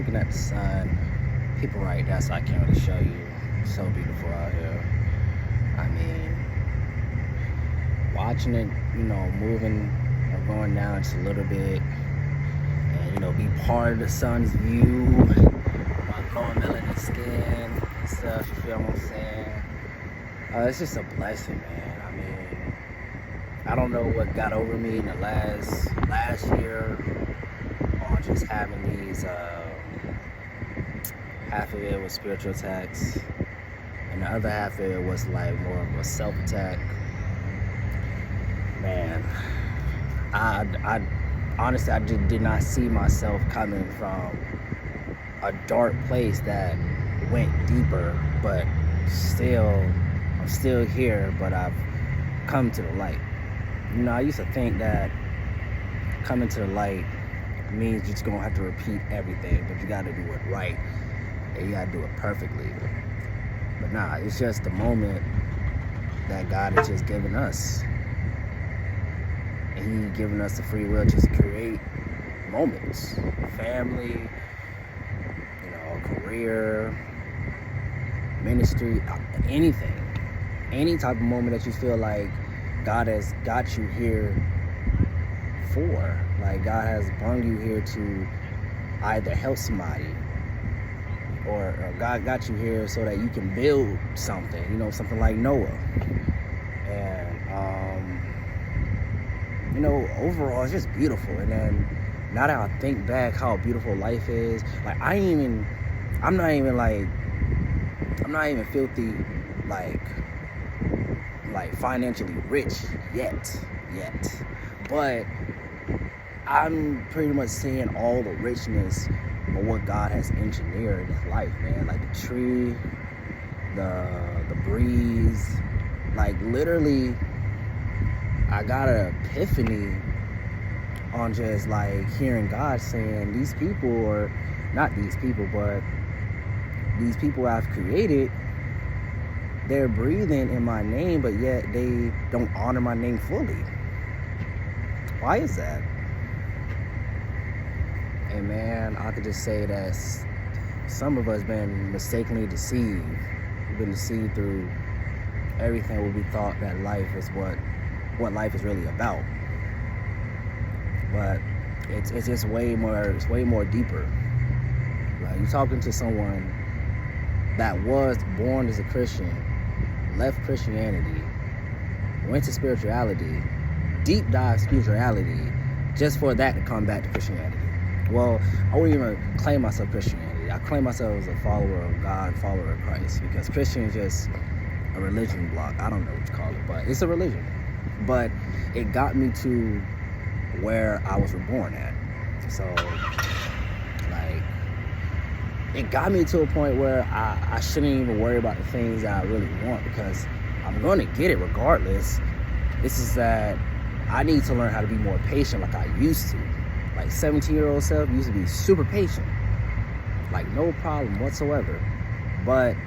looking at the sun. People right there, so I can't really show you. It's so beautiful out here. I mean, watching it, moving or going down just a little bit, and be part of the sun's view while glowing melanin skin and stuff. You feel what I'm saying? It's just a blessing, man. I mean, I don't know what got over me in the last year on just having these. Half of it was spiritual attacks, and the other half of it was like more of a self-attack. Man, I honestly, I just did not see myself coming from a dark place that went deeper, but I'm still here, but I've come to the light. I used to think that coming to the light means you're just gonna have to repeat everything, but you gotta do it right, and you gotta do it perfectly. But nah, it's just the moment that God has just given us. And He given us the free will just to create moments. Family, career, ministry, anything. Any type of moment that you feel like God has got you here for. Like God has brought you here to either help somebody or God got you here so that you can build something, something like Noah. And overall it's just beautiful. And then now that I think back how beautiful life is, like I'm not even filthy like financially rich yet. But I'm pretty much seeing all the richness of what God has engineered in His life, man. Like the tree, the breeze, like literally I got an epiphany on just like hearing God saying these people, or not these people, but these people I've created, they're breathing in my name, but yet they don't honor my name fully. Why is that? And man, I could just say that some of us been mistakenly deceived. We've been deceived through everything what we thought that life is what life is really about. But it's just way more deeper. Like you're talking to someone that was born as a Christian, left Christianity, went to spirituality, deep dive spirituality, just for that to come back to Christianity. Well, I wouldn't even claim myself Christianity. I claim myself as a follower of God, follower of Christ, because Christian is just a religion block. I don't know what you call it, but it's a religion. But it got me to where I was reborn at. So, like, it got me to a point where I shouldn't even worry about the things that I really want, because I'm going to get it regardless. This is that I need to learn how to be more patient like I used to. Like 17-year-old self used to be super patient. Like no problem whatsoever. But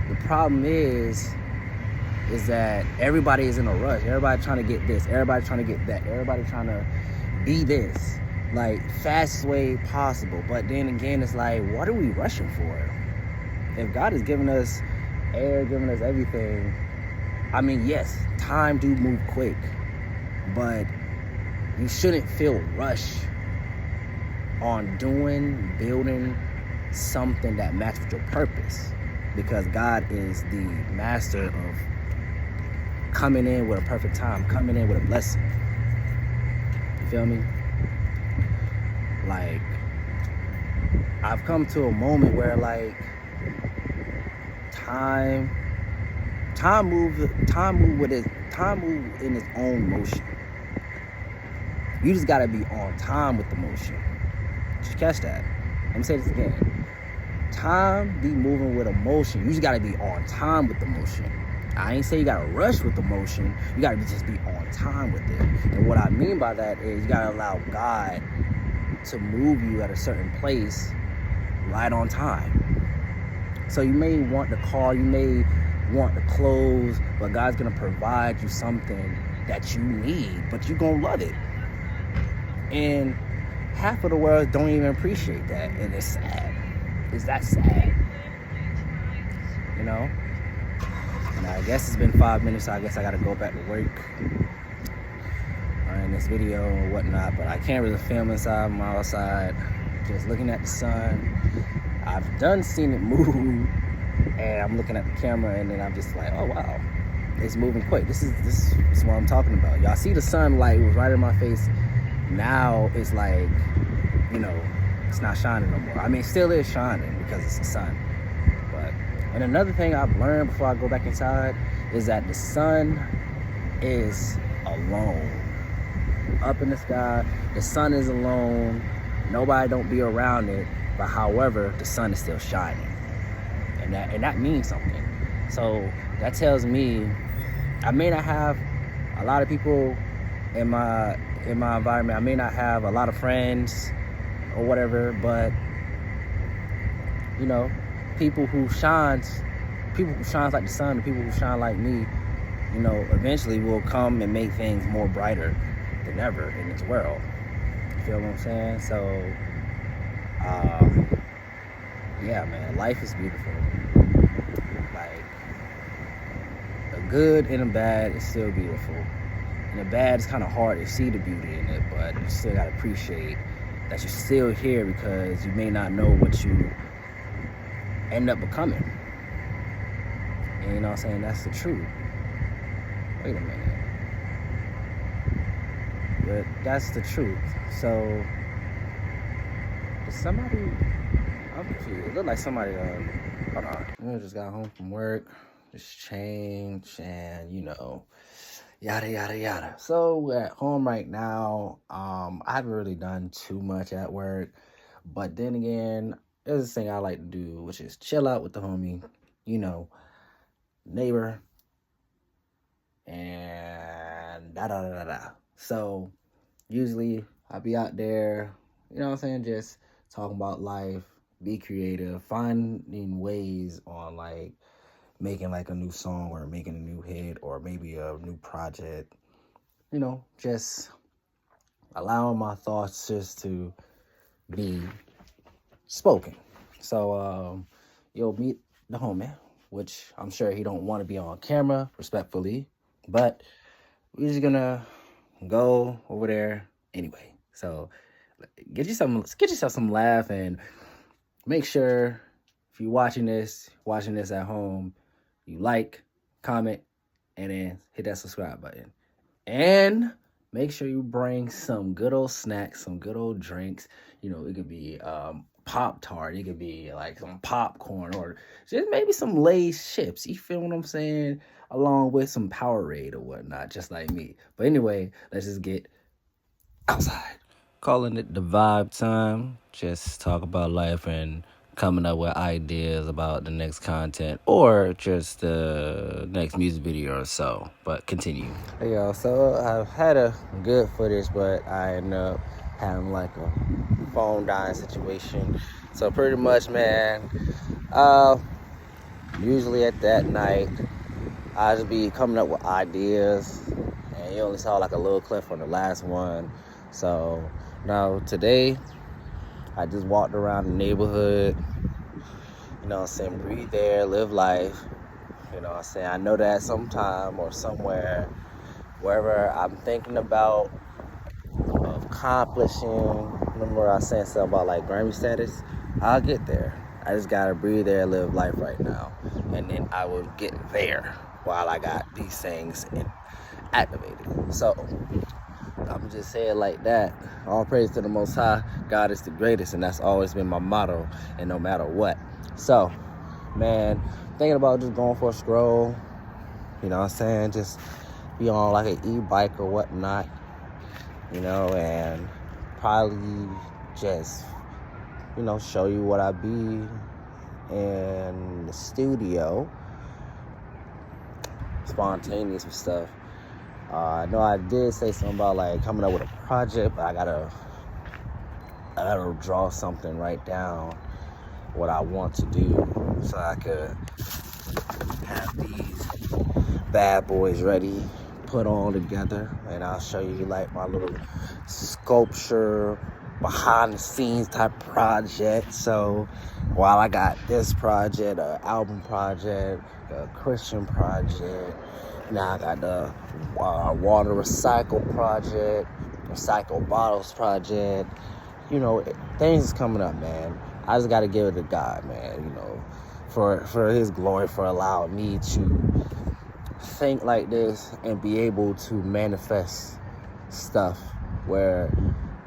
the problem is that everybody is in a rush. Everybody trying to get this. Everybody trying to get that. Everybody trying to be this. Like fastest way possible. But then again, it's like, what are we rushing for? If God has given us air, given us everything, I mean, yes, time do move quick, but you shouldn't feel rushed on building something that matches with your purpose, because God is the master of coming in with a perfect time, coming in with a blessing. You feel me? Like, I've come to a moment where like time move in its own motion. You just gotta be on time with the motion. Did you catch that? Let me say this again. Time be moving with emotion. You just gotta be on time with the motion. I ain't say you gotta rush with the motion. You gotta just be on time with it. And what I mean by that is you gotta allow God to move you at a certain place right on time. So you may want the car, you may want the clothes, but God's gonna provide you something that you need, but you're gonna love it. And half of the world don't even appreciate that, and it's sad. It's that sad, you know. And I guess it's been 5 minutes, so I guess I gotta go back to work in this video or whatnot. But I can't really film inside. I'm outside, just looking at the sun. I've seen it move, and I'm looking at the camera, and then I'm just like, oh wow, it's moving quick. This is what I'm talking about. Y'all see the sunlight was right in my face. Now it's like, you know, it's not shining no more. I mean, it still is shining because it's the sun. And another thing I've learned before I go back inside is that the sun is alone. Up in the sky, the sun is alone. Nobody don't be around it. But however, the sun is still shining. And that means something. So that tells me I may not have a lot of people in my environment. I may not have a lot of friends or whatever, but you know, people who shines like the sun, the people who shine like me, you know, eventually will come and make things more brighter than ever in this world. You feel what I'm saying? So, yeah, man, life is beautiful. Like, the good and the bad is still beautiful. And the bad is kind of hard to see the beauty in it, but you still gotta appreciate that you're still here, because you may not know what you end up becoming. And you know what I'm saying? That's the truth. Wait a minute. But that's the truth. So, is somebody, I'm confused. It looked like somebody, hold on. I just got home from work, just changed, and you know, yada, yada, yada. So we're at home right now. I haven't really done too much at work, but then again, there's this thing I like to do, which is chill out with the homie, you know, neighbor, and da-da-da-da-da. So, usually, I'll be out there, you know what I'm saying, just talking about life, be creative, finding ways on, like, making, like, a new song or making a new hit or maybe a new project, you know, just allowing my thoughts just to be spoken. So, you'll meet the homie, which I'm sure he don't want to be on camera, respectfully, but we're just gonna go over there anyway. So, get yourself some laugh, and make sure if you're watching this at home, you like, comment, and then hit that subscribe button. And make sure you bring some good old snacks, some good old drinks. You know, it could be Pop-Tart, it could be like some popcorn, or just maybe some Lay's chips. You feel what I'm saying? Along with some Powerade or whatnot, just like me. But anyway, let's just get outside. Calling it the vibe time. Just talk about life and coming up with ideas about the next content or just the next music video or so. But continue. Hey y'all, so I've had a good footage, but I ended up having like a phone dying situation. So pretty much, man, usually at that night, I just be coming up with ideas, and you only saw like a little clip from the last one. So now today, I just walked around the neighborhood, you know what I'm saying, breathe air, live life, you know what I'm saying. I know that sometime or somewhere, wherever I'm thinking about accomplishing, remember I was saying something about like Grammy status, I'll get there. I just gotta breathe air, live life right now, and then I will get there while I got these things activated. So I'm just saying like that. All praise to the Most High. God is the greatest, and that's always been my motto, and no matter what. So, man, thinking about just going for a stroll, you know what I'm saying, just be on like an e-bike or whatnot, you know, and probably just, you know, show you what I be in the studio, spontaneous with stuff. I know I did say something about like coming up with a project, but I gotta draw something, write down what I want to do so I could have these bad boys ready, put on together, and I'll show you like my little sculpture behind the scenes type project. So while I got this project, an album project, a Christian project, now I got the water recycle project, recycle bottles project. Things is coming up, man. I just got to give it to God, man, for his glory, for allowing me to think like this and be able to manifest stuff where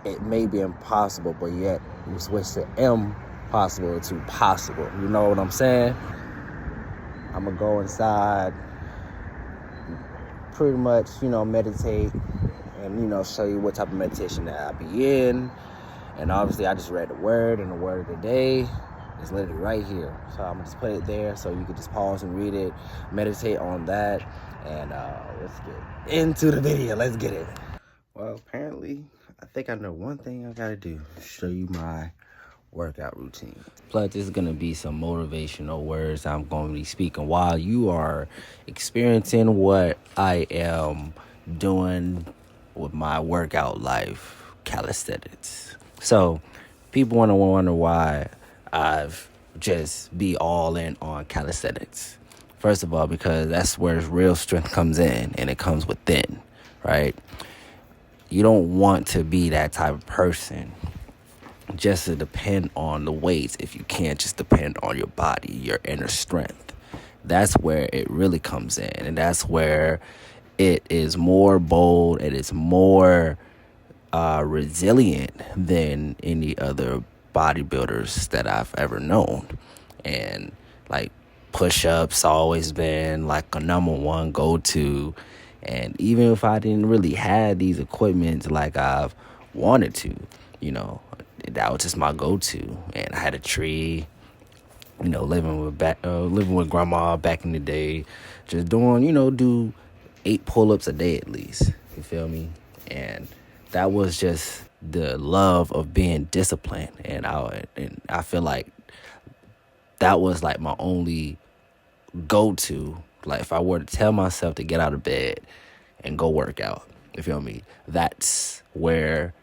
it may be impossible, but yet we switch the impossible to possible. You know what I'm saying? I'm going to go inside, pretty much, meditate and, show you what type of meditation that I be in. And obviously, I just read the word, and the word of the day is literally right here. So I'm going to just put it there so you can just pause and read it, meditate on that, and let's get into the video. Let's get it. Well, apparently, I think I know one thing I got to do. Show you my workout routine. Plus, there's going to be some motivational words I'm going to be speaking while you are experiencing what I am doing with my workout life, calisthenics. So, people want to wonder why I've just be all in on calisthenics. First of all, because that's where real strength comes in, and it comes within, right? You don't want to be that type of person just to depend on the weights if you can't just depend on your body, your inner strength. That's where it really comes in, and that's where it is more bold, it is more resilient than any other bodybuilders that I've ever known. And like push-ups always been like a number one go-to. And even if I didn't really have these equipments like I've wanted to, that was just my go-to. And I had a tree, living with grandma back in the day, just doing, do 8 pull-ups a day at least. You feel me? And that was just the love of being disciplined. And I feel like that was like my only go-to. Like if I were to tell myself to get out of bed and go work out, you feel me? That's where,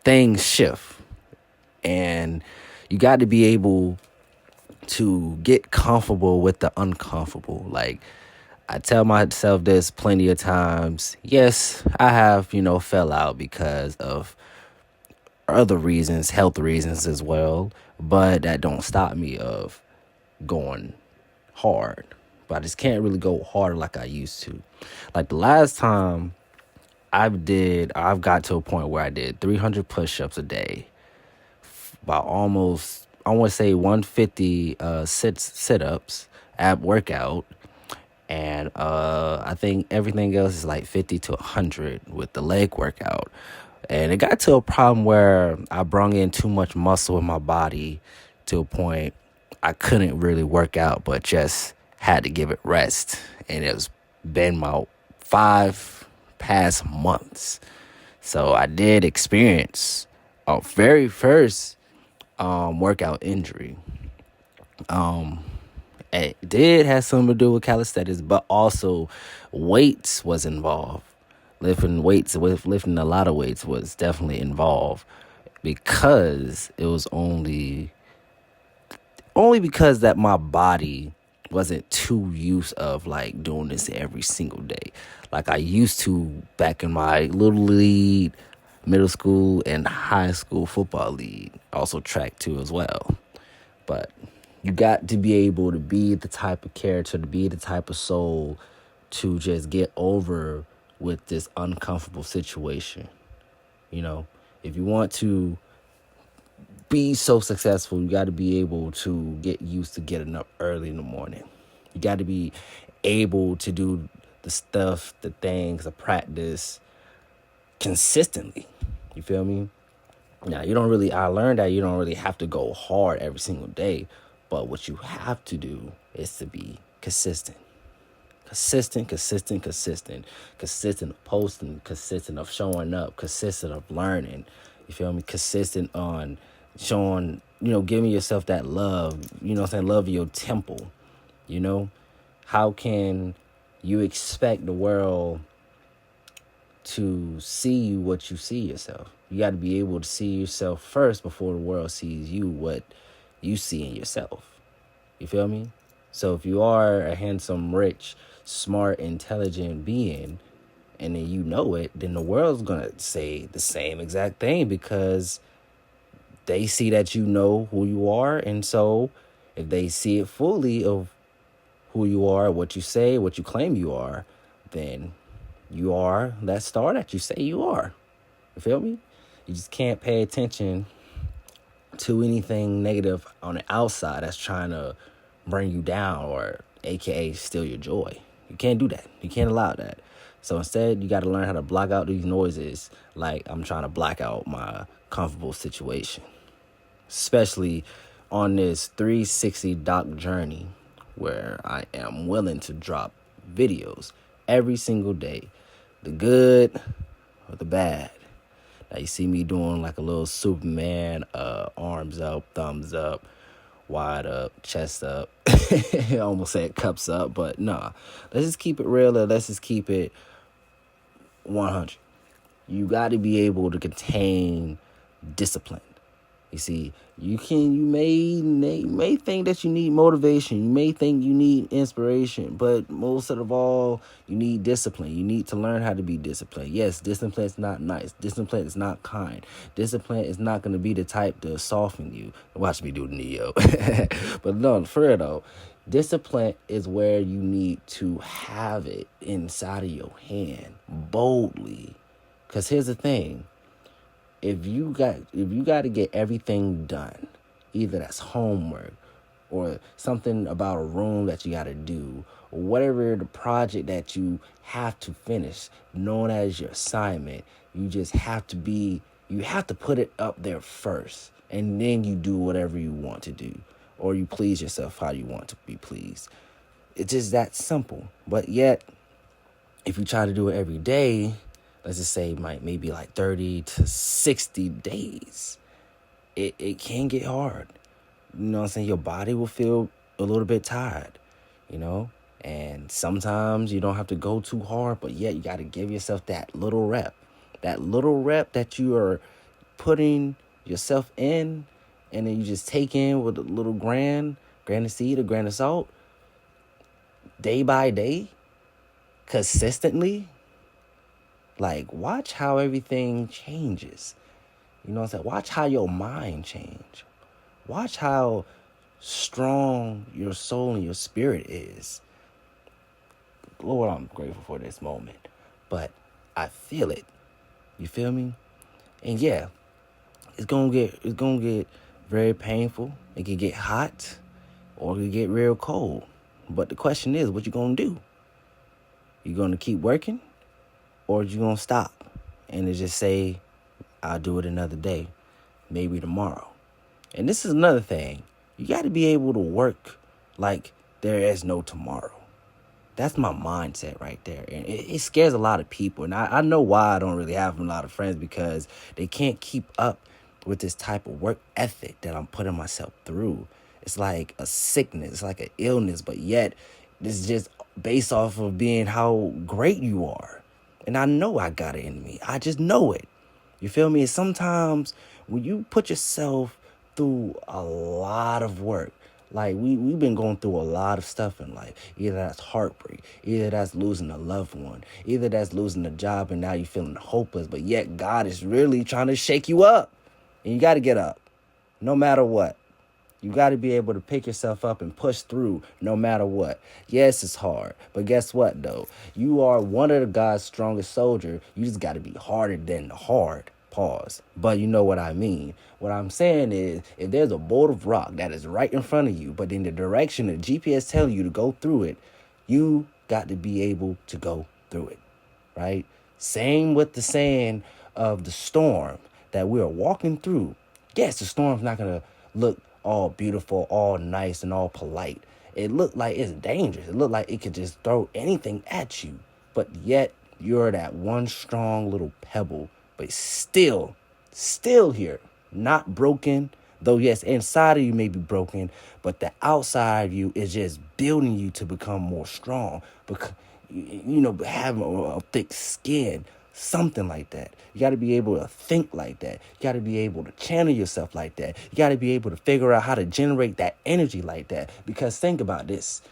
things shift. And you got to be able to get comfortable with the uncomfortable. Like, I tell myself this plenty of times. Yes, I have, fell out because of other reasons, health reasons as well. But that don't stop me of going hard. But I just can't really go hard like I used to. Like the last time I've got to a point where I did 300 push-ups a day. About almost, I want to say 150 sit-ups, ab workout. And I think everything else is like 50 to 100 with the leg workout. And it got to a problem where I brung in too much muscle in my body to a point I couldn't really work out, but just had to give it rest. And it's been about 5 past months. So I did experience a very first workout injury. It did have something to do with calisthenics, but also weights was involved. Lifting a lot of weights was definitely involved because it was only because that my body wasn't too used of like doing this every single day. Like I used to back in my little league, middle school, and high school football league. Also track too as well. But you got to be able to be the type of character, to be the type of soul to just get over with this uncomfortable situation. If you want to be so successful, you got to be able to get used to getting up early in the morning. You got to be able to do the stuff, the things, the practice consistently. You feel me? Now, I learned that you don't really have to go hard every single day. But what you have to do is to be consistent. Consistent of posting, consistent of showing up, consistent of learning. You feel me? Consistent on showing, giving yourself that love, love your temple. How can you expect the world to see you what you see yourself. You got to be able to see yourself first before the world sees you what you see in yourself. You feel me? So if you are a handsome, rich, smart, intelligent being, and then you know it, then the world's going to say the same exact thing because they see that you know who you are. And so if they see it fully of who you are, what you say, what you claim you are, then you are that star that you say you are. You feel me? You just can't pay attention to anything negative on the outside that's trying to bring you down or AKA steal your joy. You can't do that. You can't allow that. So instead, you got to learn how to block out these noises like I'm trying to block out my comfortable situation. Especially on this 360 doc journey where I am willing to drop videos every single day. The good or the bad. Now you see me doing like a little Superman, arms up, thumbs up, wide up, chest up. I almost said cups up, but nah. Let's just keep it real. Let's just keep it 100. You got to be able to contain discipline. You see, you may think that you need motivation. You may think you need inspiration, but most of all, you need discipline. You need to learn how to be disciplined. Yes, discipline is not nice. Discipline is not kind. Discipline is not going to be the type to soften you. Watch me do Neo. But no, for real though, discipline is where you need to have it inside of your hand boldly. Because here's the thing. If you got to get everything done, either that's homework or something about a room that you got to do, or whatever the project that you have to finish, known as your assignment, you have to put it up there first, and then you do whatever you want to do, or you please yourself how you want to be pleased. It's just that simple. But yet, if you try to do it every day, let's just say maybe like 30 to 60 days, it can get hard. You know what I'm saying? Your body will feel a little bit tired, you know? And sometimes you don't have to go too hard, but yet you got to give yourself that little rep. That little rep that you are putting yourself in, and then you just take in with a little grain of seed, a grain of salt, day by day, consistently. Like, watch how everything changes. You know what I'm saying? Watch how your mind change. Watch how strong your soul and your spirit is. Lord, I'm grateful for this moment. But I feel it. You feel me? And yeah, it's gonna get very painful. It can get hot or it can get real cold. But the question is, what you gonna do? You gonna keep working? Or you gonna stop and just say, I'll do it another day, maybe tomorrow. And this is another thing. You got to be able to work like there is no tomorrow. That's my mindset right there. And it scares a lot of people. And I know why I don't really have a lot of friends, because they can't keep up with this type of work ethic that I'm putting myself through. It's like a sickness, it's like an illness, but yet this is just based off of being how great you are. And I know I got it in me. I just know it. You feel me? And sometimes when you put yourself through a lot of work, like we've been going through a lot of stuff in life. Either that's heartbreak, either that's losing a loved one, either that's losing a job and now you're feeling hopeless. But yet God is really trying to shake you up. And you got to get up no matter what. You got to be able to pick yourself up and push through no matter what. Yes, it's hard. But guess what, though? You are one of the God's strongest soldiers. You just got to be harder than the hard. Pause. But you know what I mean. What I'm saying is, if there's a bolt of rock that is right in front of you, but in the direction that GPS telling you to go through it, you got to be able to go through it. Right? Same with the saying of the storm that we are walking through. Yes, the storm's not going to look all beautiful, all nice, and all polite. It looked like it's dangerous. It looked like it could just throw anything at you. But yet, you're that one strong little pebble, but still here. Not broken, though yes, inside of you may be broken, but the outside of you is just building you to become more strong. Because, having a thick skin, something like that. You got to be able to think like that. You got to be able to channel yourself like that. You got to be able to figure out how to generate that energy like that. Because think about this.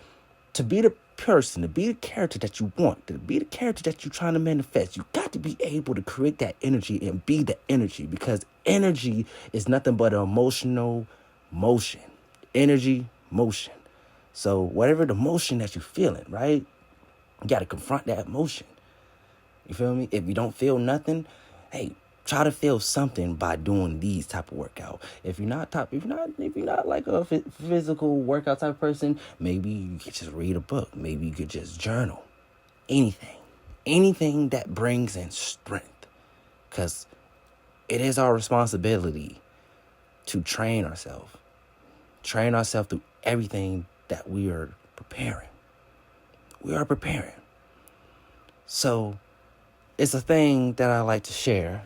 To be the person, to be the character that you want, to be the character that you're trying to manifest, you got to be able to create that energy and be the energy, because energy is nothing but an emotional motion. Energy, motion. So whatever the motion that you're feeling, right? You got to confront that emotion. You feel me? If you don't feel nothing, hey, try to feel something by doing these type of workout. If you're not like a physical workout type of person, maybe you could just read a book. Maybe you could just journal. Anything that brings in strength, because it is our responsibility to train ourselves through everything that we are preparing. We are preparing. So it's a thing that I like to share.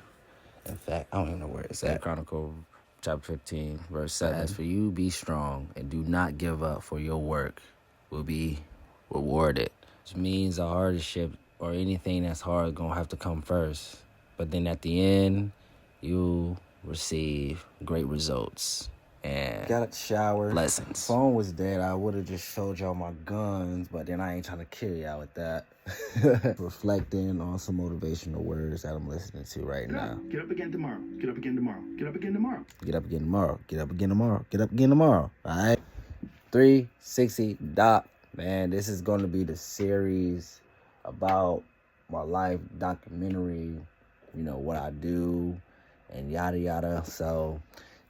In fact, I don't even know where it's at. Chronicle chapter 15, verse 7. As for you, be strong and do not give up, for your work will be rewarded. Which means the hardship or anything that's hard is going to have to come first. But then at the end, you'll receive great results and got out the shower. Blessings. Phone was dead. I would have just showed y'all my guns, but then I ain't trying to kill y'all with that. Reflecting on some motivational words that I'm listening to right now. Get up again tomorrow. Get up again tomorrow. Get up again tomorrow. Get up again tomorrow. Get up again tomorrow. Get up again tomorrow. All right. 360 Doc. Man, this is going to be the series about my life documentary, you know, what I do and yada yada. So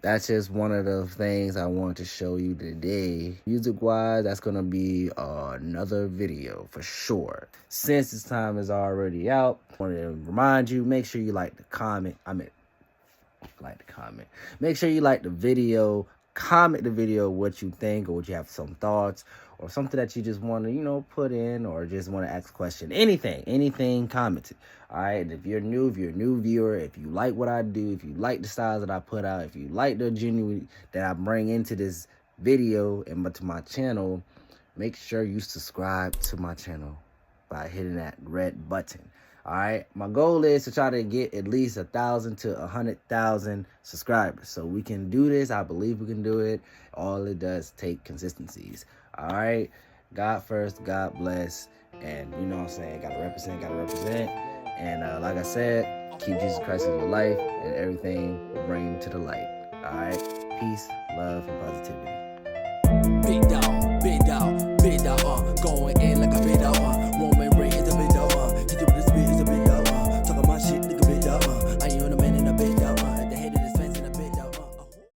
that's just one of the things I want to show you today. Music-wise, that's going to be another video for sure. Since this time is already out, I want to remind you, make sure you like the comment. Make sure you like the video. Comment the video what you think, or what you have some thoughts, or something that you just want to, you know, put in, or just want to ask a question. Anything, comment it. All right. And if you're a new viewer, if you like what I do, if you like the styles that I put out, if you like the genuine that I bring into this video and to my channel, make sure you subscribe to my channel by hitting that red button. All right, my goal is to try to get at least 1,000 to 100,000 subscribers. So we can do this. I believe we can do it. All it does take consistencies. All right, God first, God bless, and you know what I'm saying. Gotta represent. And like I said, keep Jesus Christ in your life, and everything will bring you to the light. All right, peace, love, and positivity. Big dog, going in like a big dog. Roman Reigns, the big dog. He do this business.